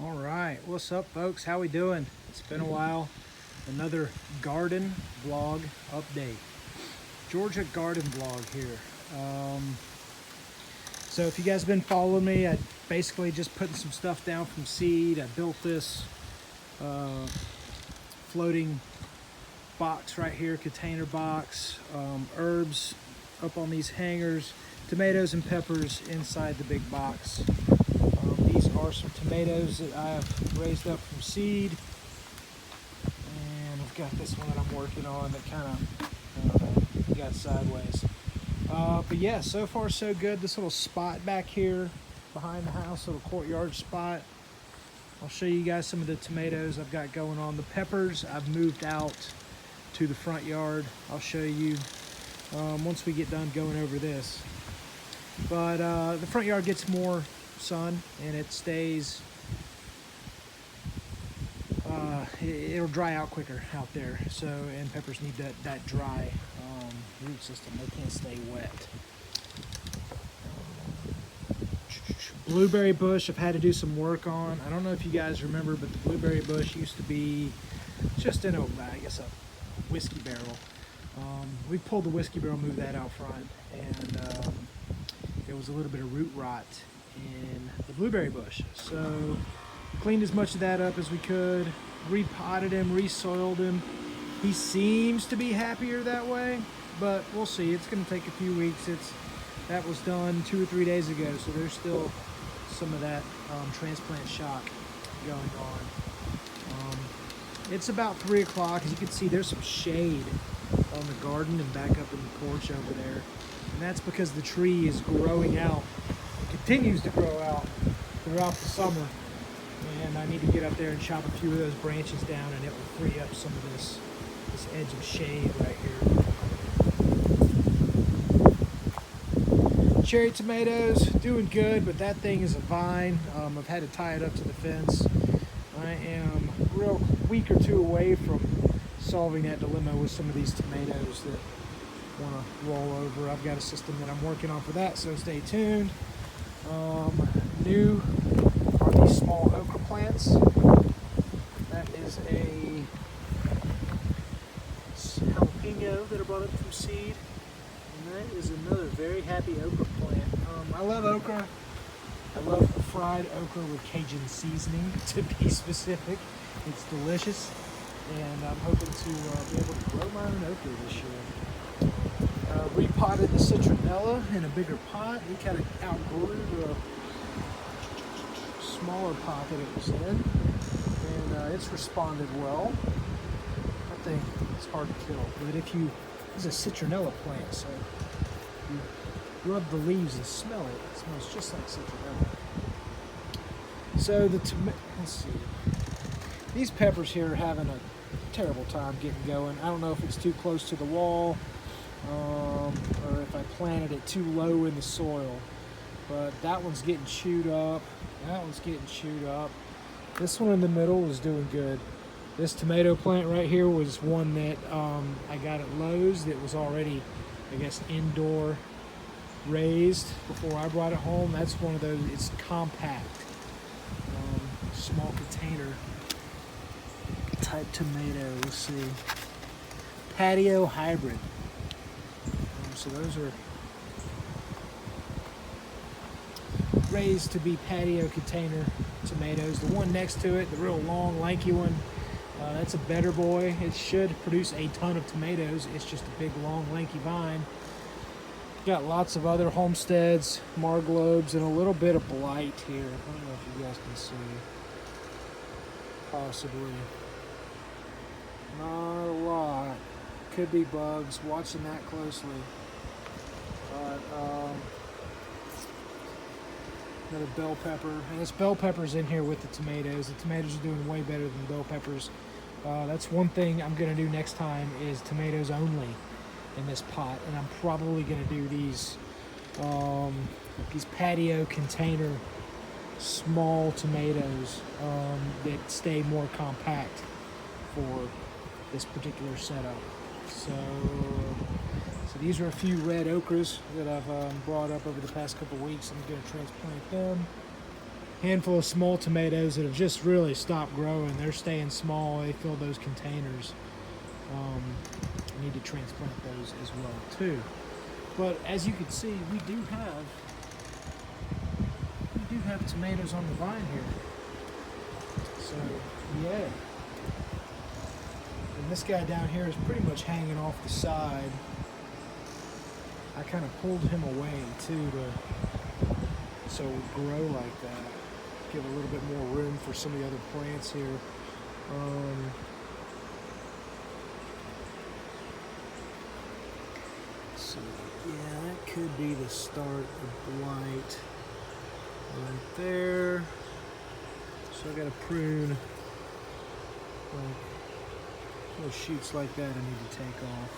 All right, what's up, folks? How we doing? It's been a while. Another garden vlog update. Georgia garden vlog here. So if you guys have been following me, I basically just putting some stuff down from seed. I built this floating box right here, container box, herbs up on these hangers, tomatoes and peppers inside the big box. These are some tomatoes that I have raised up from seed, and I've got this one that I'm working on that kind of got sideways. But yeah, so far so good. This little spot back here behind the house, little courtyard spot. I'll show you guys some of the tomatoes I've got going on. The peppers I've moved out to the front yard. I'll show you once we get done going over this. But the front yard gets more sun and it stays, it'll dry out quicker out there. So, and peppers need that dry root system. They can't stay wet. Blueberry bush I've had to do some work on. I don't know if you guys remember, but the blueberry bush used to be just in a whiskey barrel. We pulled the whiskey barrel, moved that out front, and there was a little bit of root rot in the blueberry bush. So cleaned as much of that up as we could, repotted him, resoiled him. He seems to be happier that way, but we'll see. It's going to take a few weeks. That was done 2 or 3 days ago, so there's still some of that transplant shock going on. It's about 3 o'clock. As you can see, there's some shade on the garden and back up in the porch over there. And that's because the tree is growing out. It continues to grow out throughout the summer. And I need to get up there and chop a few of those branches down, and it will free up some of this edge of shade right here. Cherry tomatoes, doing good, but that thing is a vine. I've had to tie it up to the fence. I am a real week or two away from solving that dilemma with some of these tomatoes that want to roll over. I've got a system that I'm working on for that, so stay tuned. New are these small okra plants. That is a jalapeno that I brought up from seed, and that is another very happy okra plant. I love okra. I love fried okra with Cajun seasoning, to be specific. It's delicious, and I'm hoping to be able to grow my own okra this year. Repotted the citronella in a bigger pot. He kind of outgrew the smaller pot that it was in, and it's responded well. That thing is hard to kill, but it's a citronella plant, so you rub the leaves and smell it. It smells just like citronella. So let's see. These peppers here are having a terrible time getting going. I don't know if it's too close to the wall, or if I planted it too low in the soil. But that one's getting chewed up. That one's getting chewed up. This one in the middle is doing good. This tomato plant right here was one that I got at Lowe's that was already, I guess, indoor raised before I brought it home. That's one of those. It's compact, small container type tomato. Let's see, patio hybrid. So those are raised to be patio container tomatoes. The one next to it, the real long, lanky one, that's a Better Boy. It should produce a ton of tomatoes. It's just a big, long, lanky vine. Got lots of other homesteads, marglobes, and a little bit of blight here. I don't know if you guys can see. Possibly. Not a lot. Could be bugs. Watching that closely. But another bell pepper, and this bell pepper's in here with the tomatoes. The tomatoes are doing way better than bell peppers. That's one thing I'm going to do next time is tomatoes only in this pot, and I'm probably going to do these patio container small tomatoes that stay more compact for this particular setup. So these are a few red okras that I've brought up over the past couple weeks. I'm going to transplant them. handful of small tomatoes that have just really stopped growing. They're staying small. They fill those containers. I need to transplant those as well too. But as you can see, we do have tomatoes on the vine here. So yeah. And this guy down here is pretty much hanging off the side. I kind of pulled him away too so it would grow like that. Give a little bit more room for some of the other plants here. So yeah, that could be the start of blight right there. So I got to prune like little shoots like that I need to take off.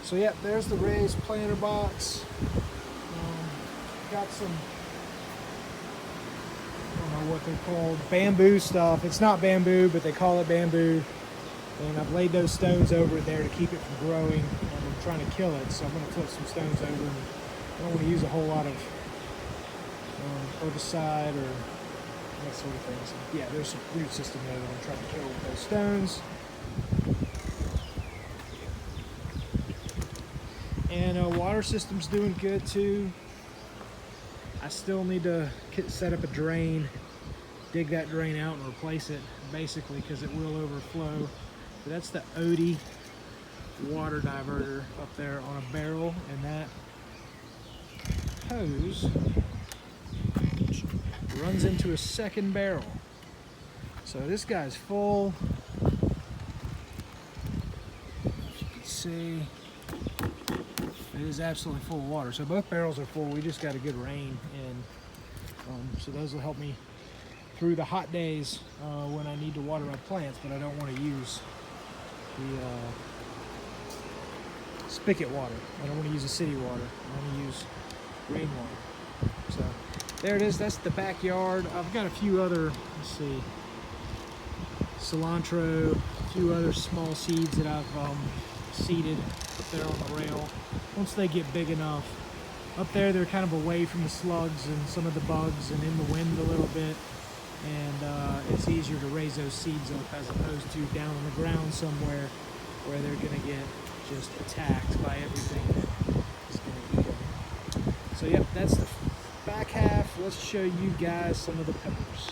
So yeah, there's the raised planter box. Got some, I don't know what they're called, bamboo stuff. It's not bamboo, but they call it bamboo. And I've laid those stones over it there to keep it from growing. I'm trying to kill it, so I'm going to flip some stones over. And I don't want to use a whole lot of herbicide or that sort of thing. So yeah, there's some root system there that I'm trying to kill with those stones. And water system's doing good too. I still need to set up a drain, dig that drain out and replace it basically because it will overflow. But that's the Odie water diverter up there on a barrel, and that hose runs into a second barrel. So this guy's full. As you can see, it is absolutely full of water. So both barrels are full. We just got a good rain in. So those will help me through the hot days when I need to water my plants, but I don't want to use the spigot water. I don't want to use the city water. I want to use rainwater. So there it is. That's the backyard. I've got a few other, let's see, cilantro, a few other small seeds that I've seeded up there on the rail. Once they get big enough, up there they're kind of away from the slugs and some of the bugs and in the wind a little bit, and it's easier to raise those seeds up as opposed to down on the ground somewhere where they're going to get just attacked by everything that's going to eat them. So yep, that's the back half. Let's show you guys some of the peppers.